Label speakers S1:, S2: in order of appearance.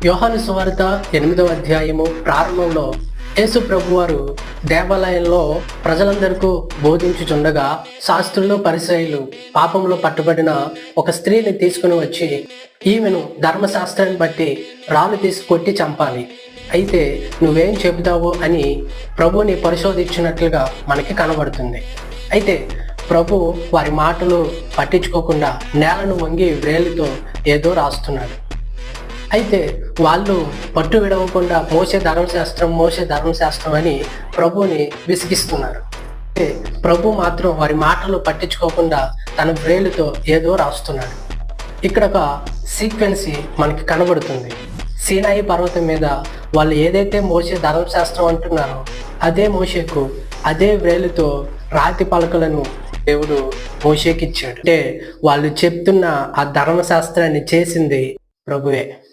S1: యోహాను సువార్త 8వ అధ్యాయము ప్రారంభంలో యేసు ప్రభువారు దేవాలయంలో ప్రజలందరికీ బోధించుచుండగా శాస్త్రులు పరిసయ్యులు పాపంలో పట్టుబడిన ఒక స్త్రీని తీసుకుని వచ్చి ఈమెను ధర్మశాస్త్రాన్ని బట్టి రాళ్ళు తీసి కొట్టి చంపాలి, అయితే నువ్వేం చెబుతావు అని ప్రభుని పరిశోధించినట్లుగా మనకి కనబడుతుంది. అయితే ప్రభు వారి మాటలు పట్టించుకోకుండా నేలను వంగి వ్రేలితో ఏదో రాస్తున్నాడు. అయితే వాళ్ళు పట్టు విడవకుండా మోసే ధర్మశాస్త్రం అని ప్రభుని విసిగిస్తున్నారు. అయితే ప్రభు మాత్రం వారి మాటలు పట్టించుకోకుండా తన వ్రేలితో ఏదో రాస్తున్నాడు. ఇక్కడ ఒక సీక్వెన్సీ మనకి కనబడుతుంది. సీనాయి పర్వతం మీద వాళ్ళు ఏదైతే మోసే ధర్మశాస్త్రం అంటున్నారో అదే మోషేకు అదే వ్రేలితో రాతి పలకలను దేవుడు మోషేకి ఇచ్చాడు. అంటే వాళ్ళు చెప్తున్న ఆ ధర్మశాస్త్రాన్ని చేసింది ప్రభువే.